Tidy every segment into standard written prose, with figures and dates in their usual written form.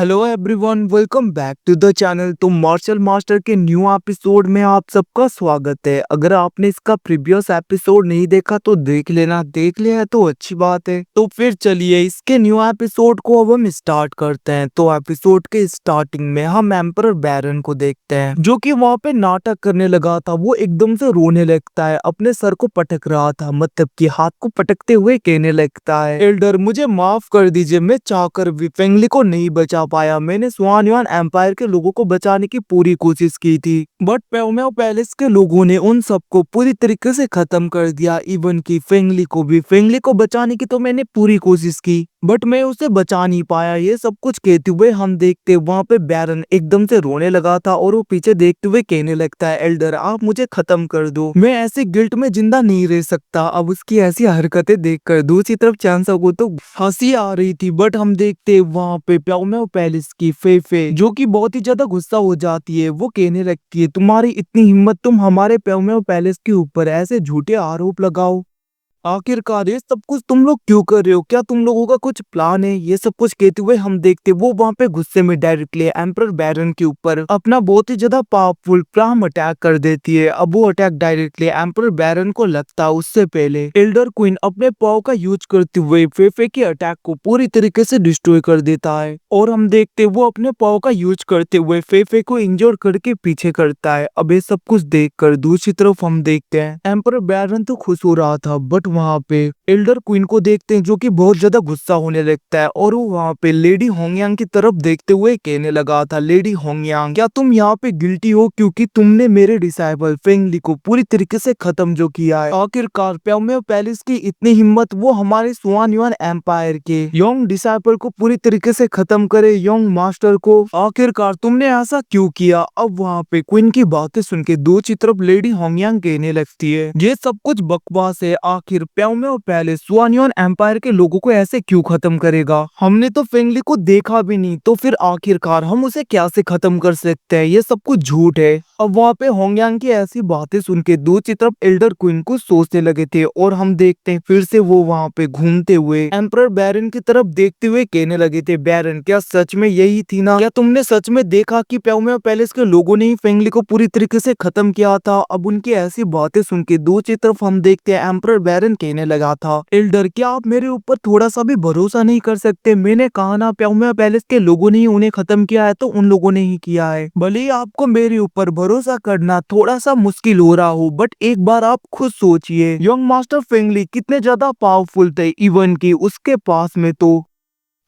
Hello everyone, welcome back to the channel. तो marshal master के new episode में आप सबका स्वागत है। अगर आपने इसका प्रीवियस एपिसोड नहीं देखा तो देख लेना, देख लिया है तो अच्छी बात है। तो फिर चलिए इसके न्यू एपिसोड को अब हम स्टार्ट करते हैं। तो एपिसोड के स्टार्टिंग में हम एम्परर बैरन को देखते हैं जो कि वहाँ पे नाटक करने लगा था। वो एकदम से रोने लगता है, अपने सर को पटक रहा था, मतलब कि हाथ को पटकते हुए कहने लगता है, एल्डर मुझे माफ कर दीजिए, मैं चाहकर भी फेंगली को नहीं बचा पाया। मैंने स्वान युआन एम्पायर के लोगों को बचाने की पूरी कोशिश की थी, बट प्योमेओ पैलेस के लोगों ने उन सबको पूरी तरीके से खत्म कर दिया। इवन की फेंगली को भी। फेंगली को बचाने की तो मैंने पूरी कोशिश की, बट मैं उसे बचा नहीं पाया। ये सब कुछ कहते हुए हम देखते वहाँ पे बैरन एकदम से रोने लगा था और वो पीछे देखते हुए कहने लगता है, एल्डर आप मुझे खत्म कर दो, मैं ऐसे गिल्ट में जिंदा नहीं रह सकता। अब उसकी ऐसी हरकतें देखकर दूसरी तरफ चांसा को तो हंसी आ रही थी, बट हम देखते वहाँ पे प्योमेओ पैलेस की फेफे जो कि बहुत ही ज्यादा गुस्सा हो जाती है। वो कहने लगती है, तुम्हारी इतनी हिम्मत, तुम हमारे प्योमेओ पैलेस के ऊपर ऐसे झूठे आरोप लगाओ। आखिरकार ये सब कुछ तुम लोग क्यों कर रहे हो? क्या तुम लोगों का कुछ प्लान है? ये सब कुछ कहते हुए हम देखते वो वहाँ पे गुस्से में डायरेक्टली एम्परर बैरन के ऊपर अपना बहुत ही ज्यादा पावरफुल प्लाम अटैक कर देती है। अब वो अटैक डायरेक्टली एम्परर बैरन को लगता है, उससे पहले एल्डर क्वीन अपने पाव का यूज करते हुए फेफे के अटैक को पूरी तरीके से डिस्ट्रॉय कर देता है। और हम देखते वो अपने पाव का यूज करते हुए फेफे को इंजोर करके पीछे करता है। अब ये सब कुछ देखकर दूसरी तरफ हम देखते हैं एम्परर बैरन तो खुश हो रहा था, बट वहाँ पे एल्डर क्वीन को देखते हैं जो कि बहुत ज्यादा गुस्सा होने लगता है। और वो वहाँ पे लेडी होंगयांग की तरफ देखते हुए कहने लगा था, लेडी होंगयांग क्या तुम यहाँ पे गिल्टी हो क्योंकि तुमने मेरे डिसाइबल फेंगली को पूरी तरीके से खत्म जो किया है? आखिरकार प्योमेओ पैलेस की इतनी हिम्मत, वो हमारे स्वान युआन एम्पायर के यंग डिसाइबल को पूरी तरीके से खत्म करे, यंग मास्टर को। आखिरकार तुमने ऐसा क्यों किया? अब वहाँ पे क्वीन की बातें सुन के दूसरी तरफ लेडी होंगयांग कहने लगती है, ये सब कुछ बकवास है। आखिर प्योमेओ पैलेस स्वान युआन एम्पायर के लोगों को ऐसे क्यों खत्म करेगा? हमने तो फेंगली को देखा भी नहीं, तो फिर आखिरकार हम उसे क्या से खत्म कर सकते हैं? ये सब कुछ झूठ है। अब वहाँ पे होंगयांग की ऐसी बातें सुन के दूसरी तरफ एल्डर क्वीन को सोचने लगे थे। और हम देखते हैं फिर से वो वहाँ पे घूमते हुए एम्परर बैरन की तरफ देखते हुए कहने लगे थे, बैरन क्या सच में यही थी ना? क्या तुमने सच में देखा कि प्योमेओ पैलेस के लोगों ने ही फेंगली को पूरी तरीके से खत्म किया था? अब उनकी ऐसी बातें सुन के दूसरी तरफ हम देखते हैं एम्परर बैरन कहने लगा था, एल्डर क्या आप मेरे ऊपर थोड़ा सा भी भरोसा नहीं कर सकते? मैंने कहा ना प्योमेओ पैलेस के लोगों ने ही उन्हें खत्म किया है, तो उन लोगों ने ही किया है। भले ही आपको मेरे ऊपर भरोसा करना थोड़ा सा मुश्किल हो रहा हो, बट एक बार आप खुद सोचिए यंग मास्टर फेंगली कितने ज्यादा पावरफुल थे। इवन की उसके पास में तो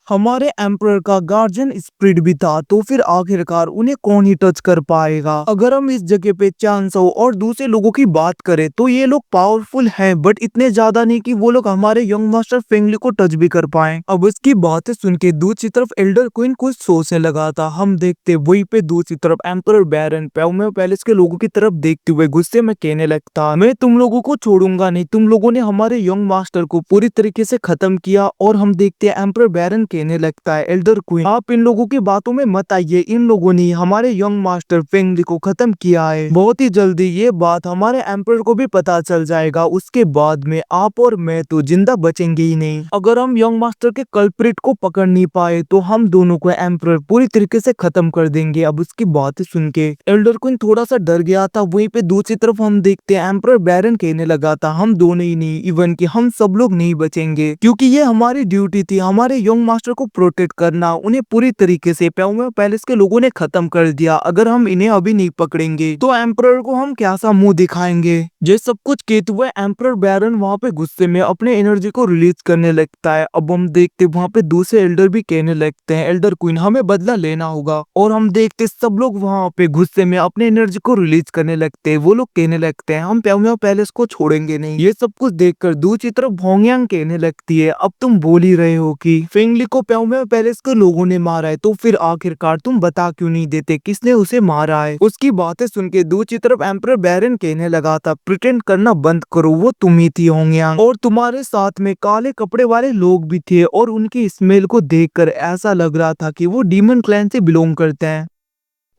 हमारे एम्परर का गार्जियन स्पिरिट भी था, तो फिर आखिरकार उन्हें कौन ही टच कर पाएगा? अगर हम इस जगह पे चांसो और दूसरे लोगों की बात करें तो ये लोग पावरफुल हैं, बट इतने ज्यादा नहीं कि वो लोग हमारे यंग मास्टर फेंगली को टच भी कर पाए। अब उसकी बातें सुन के दूसरी तरफ एल्डर क्वीन कुछ सोचने लगा था। हम देखते वहीं पे दूसरी तरफ एम्परर बैरन प्योमेओ पैलेस के लोगों की तरफ देखते हुए गुस्से में कहने लगता, मैं तुम लोगों को छोड़ूंगा नहीं, तुम लोगों ने हमारे यंग मास्टर को पूरी तरीके से खत्म किया। और हम देखते हैं एम्परर बैरन कहने लगता है, एल्डर क्वीन आप इन लोगों की बातों में मत आइए, इन लोगों ने हमारे यंग मास्टर फेंगली को खत्म किया है। बहुत ही जल्दी ये बात हमारे एम्परर को भी पता चल जाएगा, उसके बाद में आप और मैं तो जिंदा बचेंगे ही नहीं। अगर हम यंग मास्टर के कल्प्रिट को पकड़ नहीं पाए तो हम दोनों को एम्परर पूरी तरीके से खत्म कर देंगे। अब उसकी बातें सुन के एल्डर क्वीन थोड़ा सा डर गया था। वहीं पे दूसरी तरफ हम देखते हैं एम्परर बैरन कहने लगा था, हम दोनों ही नहीं, इवन कि हम सब लोग नहीं बचेंगे, क्योंकि ये हमारी ड्यूटी थी हमारे यंग मास्टर को प्रोटेक्ट करना। उन्हें पूरी तरीके से प्योमेओ पैलेस के लोगों ने खत्म कर दिया। अगर हम इन्हें अभी नहीं पकड़ेंगे तो एम्परर को हम कैसा मुंह दिखाएंगे? ये सब कुछ कहते हुए एम्परर बैरन वहाँ पे गुस्से में अपने एनर्जी को रिलीज करने लगता है। अब हम देखते वहाँ पे दूसरे एल्डर भी कहने लगते हैं, एल्डर क्वीन हमें बदला लेना होगा। और हम देखते सब लोग वहाँ पे गुस्से में अपने एनर्जी को रिलीज करने लगते हैं। वो लोग कहने लगते हैं, हम प्योमेओ पैलेस को छोड़ेंगे नहीं। ये सब कुछ देखकर दूसरी तरफ होंगयांग कहने लगती है, अब तुम बोल ही रहे हो कि फेंगली को प्योमेओ पैलेस के लोगों ने मारा है, तो फिर आखिरकार तुम बता क्यों नहीं देते किसने उसे मारा है? उसकी बातें सुन के दूसरी तरफ एम्परर बैरन कहने लगा था, प्रिटेंड करना बंद करो, वो तुम ही थी होंगयांग, और तुम्हारे साथ में काले कपड़े वाले लोग भी थे। और उनकी स्मेल को देखकर ऐसा लग रहा था कि वो डीमन क्लैन से बिलोंग करते हैं।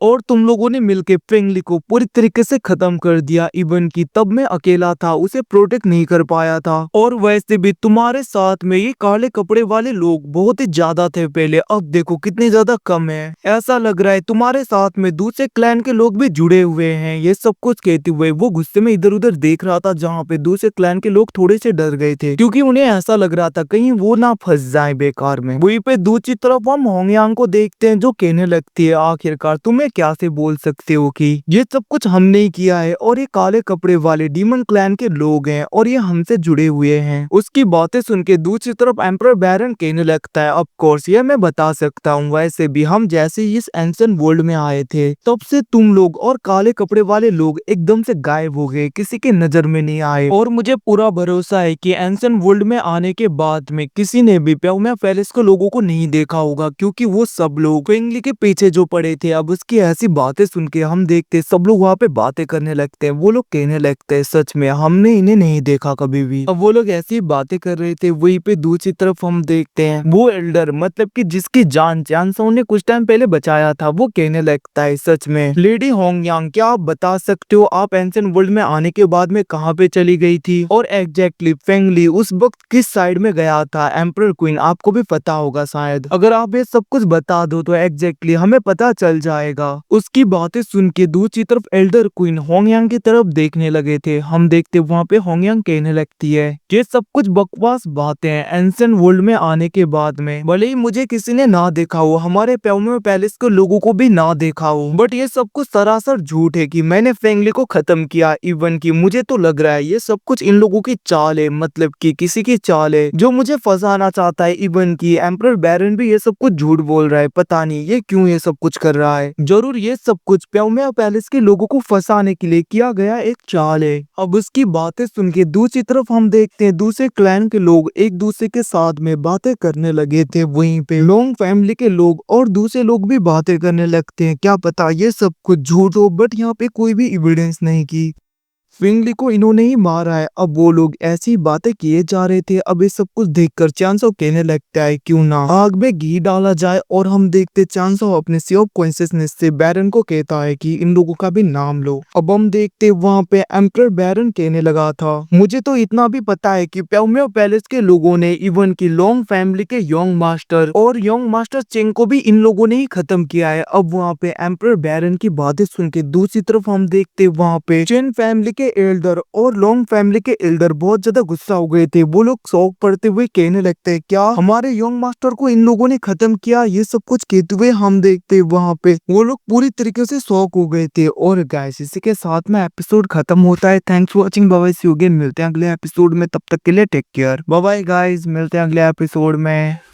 और तुम लोगों ने मिलके फेंगली को पूरी तरीके से खत्म कर दिया। इवन की तब मैं अकेला था, उसे प्रोटेक्ट नहीं कर पाया था। और वैसे भी तुम्हारे साथ में ये काले कपड़े वाले लोग बहुत ही ज्यादा थे पहले, अब देखो कितने ज्यादा कम है। ऐसा लग रहा है तुम्हारे साथ में दूसरे क्लैन के लोग भी जुड़े हुए हैं। ये सब कुछ कहते हुए वो गुस्से में इधर उधर देख रहा था, जहाँ पे दूसरे क्लैन के लोग थोड़े से डर गए थे, क्योंकि उन्हें ऐसा लग रहा था कहीं वो ना फंस जाए बेकार में। वहीं पे दूसरी तरफ हम होंगयांग को देखते हैं, जो कहने लगती है आखिरकार तुम्हें क्या से बोल सकते हो कि ये सब कुछ हमने ही किया है, और ये काले कपड़े वाले डीमन क्लैन के लोग हैं और ये हमसे जुड़े हुए हैं। उसकी बातें सुन के दूसरी तरफ एम्परर बैरन कहने लगता है ऑफ कोर्स ये मैं बता सकता हूँ, वैसे भी हम जैसे ही इस एंशिएंट वर्ल्ड में आए थे तब से तुम लोग और काले कपड़े वाले लोग एकदम से गायब हो गए, किसी के नजर में नहीं आए। और मुझे पूरा भरोसा है कि एंशिएंट वर्ल्ड में आने के बाद में किसी ने भी प्याओमिया पैलेस के लोगों को नहीं देखा होगा, क्योंकि वो सब लोग फेंगली के पीछे जो पड़े थे। अब उसकी ऐसी बातें सुन के हम देखते सब लोग वहाँ पे बातें करने लगते हैं। वो लोग कहने लगते हैं सच में हमने इन्हें नहीं देखा कभी भी। अब वो लोग ऐसी बातें कर रहे थे, वहीं पे दूसरी तरफ हम देखते हैं वो एल्डर मतलब कि जिसकी जान चांसो ने कुछ टाइम पहले बचाया था, वो कहने लगता है सच में लेडी होंगयांग क्या आप बता सकते हो आप एंशिएंट वर्ल्ड में आने के बाद में कहाँ पे चली गई थी, और एग्जैक्टली फेंगली उस वक्त किस साइड में गया था। एम्परर क्वीन आपको भी पता होगा शायद, अगर आप ये सब कुछ बता दो तो एग्जैक्टली हमें पता चल जाएगा। उसकी बातें सुन के दूसरी तरफ एल्डर क्वीन होंगयांग की तरफ देखने लगे थे। हम देखते वहाँ पे होंगयांग कहने लगती है ये सब कुछ बकवास बातें हैं, एंशिएंट वर्ल्ड में आने के बाद में भले ही मुझे किसी ने ना देखा हो, हमारे प्याओमिया पैलेस के लोगों को भी ना देखा हो, बट ये सब कुछ सरासर झूठ है कि मैंने फेंगली को खत्म किया। इवन की मुझे तो लग रहा है ये सब कुछ इन लोगों की चाल है, मतलब कि किसी की चाल है जो मुझे फंसाना चाहता है। इवन की एम्परर बैरन भी ये सब कुछ झूठ बोल रहा है, पता नहीं ये क्यों ये सब कुछ कर रहा है। जरूर ये सब कुछ प्याओमिया पैलेस के लोगों को फंसाने के लिए किया गया एक चाल है। अब उसकी बातें सुन के दूसरी तरफ हम देखते हैं दूसरे क्लैन के लोग एक दूसरे के साथ में बातें करने लगे थे। वहीं पे लोंग फैमिली के लोग और दूसरे लोग भी बातें करने लगते हैं, क्या पता ये सब कुछ झूठ हो, बट यहाँ पे कोई भी एविडेंस नहीं की फेंगली को इन्होंने ही मारा है। अब वो लोग ऐसी बातें किए जा रहे थे। अब ये सब कुछ देखकर चांसो कहने लगता है क्यों ना आग में घी डाला जाए, और हम देखते चांसो अपने सी ऑफ कॉन्शियसनेस से बैरन को कहता है कि इन लोगों का भी नाम लो। अब हम देखते वहाँ पे एम्परर बैरन कहने लगा था मुझे तो इतना भी पता है कि प्याओमिया पैलेस के लोगों ने इवन की लोंग फैमिली के योंग मास्टर और योंग मास्टर चेंग को भी इन लोगों ने ही खत्म किया है। अब वहाँ पे एम्परर बैरन की बातें सुन के दूसरी तरफ हम देखते वहाँ पे चेन फैमिली के एल्डर और लोंग फैमिली के एल्डर बहुत ज्यादा गुस्सा हो गए थे। वो लोग शौक पड़ते हुए कहने लगते हैं क्या हमारे योंग मास्टर को इन लोगों ने खत्म किया, ये सब कुछ कहते हुए हम देखते वहाँ पे वो लोग पूरी तरीके से शौक हो गए थे। और गाइस इसी के साथ में एपिसोड खत्म होता है। Thanks for watching, bye bye, see you again, मिलते हैं अगले एपिसोड में, तब तक के लिए take care, bye bye guys, मिलते हैं अगले एपिसोड में।